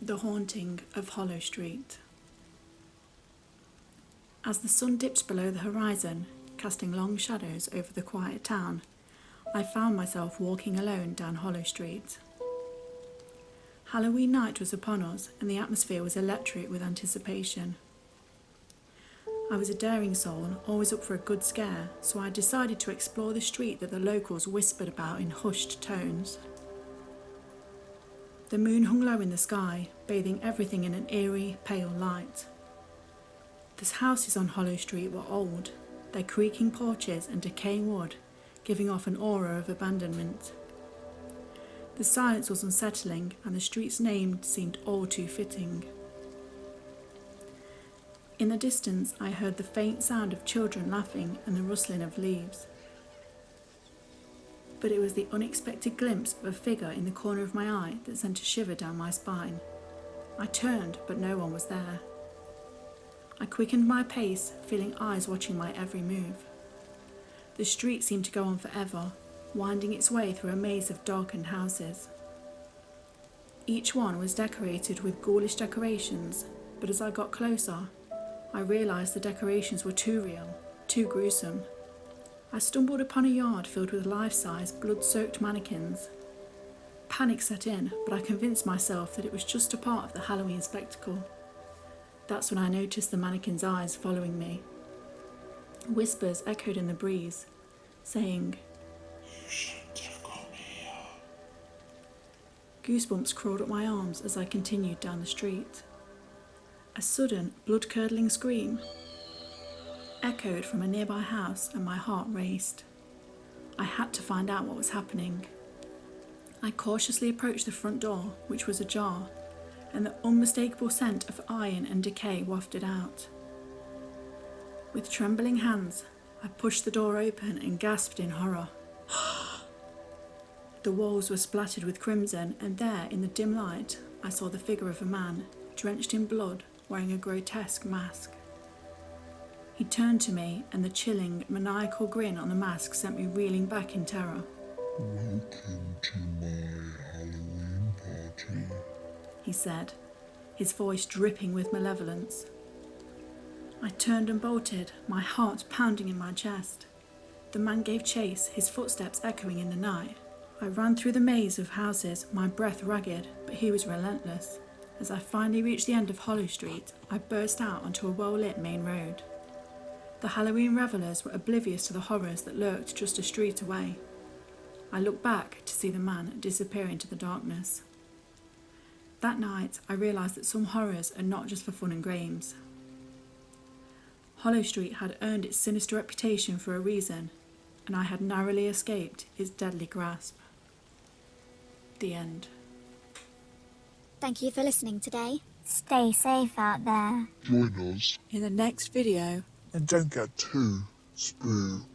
The Haunting of Hollow Street. As the sun dipped below the horizon, casting long shadows over the quiet town, I found myself walking alone down Hollow Street. Halloween night was upon us, and the atmosphere was electric with anticipation. I was a daring soul, always up for a good scare, so I decided to explore the street that the locals whispered about in hushed tones. The moon hung low in the sky, bathing everything in an eerie, pale light. The houses on Hollow Street were old, their creaking porches and decaying wood giving off an aura of abandonment. The silence was unsettling, and the street's name seemed all too fitting. In the distance, I heard the faint sound of children laughing and the rustling of leaves. But it was the unexpected glimpse of a figure in the corner of my eye that sent a shiver down my spine. I turned, but no one was there. I quickened my pace, feeling eyes watching my every move. The street seemed to go on forever, winding its way through a maze of darkened houses. Each one was decorated with ghoulish decorations, but as I got closer, I realised the decorations were too real, too gruesome. I stumbled upon a yard filled with life-size, blood-soaked mannequins. Panic set in, but I convinced myself that it was just a part of the Halloween spectacle. That's when I noticed the mannequin's eyes following me. Whispers echoed in the breeze, saying, "You shouldn't have come here." Goosebumps crawled up my arms as I continued down the street. A sudden, blood-curdling scream echoed from a nearby house, and my heart raced. I had to find out what was happening. I cautiously approached the front door, which was ajar, and the unmistakable scent of iron and decay wafted out. With trembling hands, I pushed the door open and gasped in horror. The walls were splattered with crimson, and there, in the dim light, I saw the figure of a man, drenched in blood, wearing a grotesque mask. He turned to me, and the chilling, maniacal grin on the mask sent me reeling back in terror. "Welcome to my Halloween party," he said, his voice dripping with malevolence. I turned and bolted, my heart pounding in my chest. The man gave chase, his footsteps echoing in the night. I ran through the maze of houses, my breath ragged, but he was relentless. As I finally reached the end of Hollow Street, I burst out onto a well-lit main road. The Halloween revellers were oblivious to the horrors that lurked just a street away. I looked back to see the man disappear into the darkness. That night, I realised that some horrors are not just for fun and games. Hollow Street had earned its sinister reputation for a reason, and I had narrowly escaped its deadly grasp. The end. Thank you for listening today. Stay safe out there. Join us In the next video, and don't get too spooked.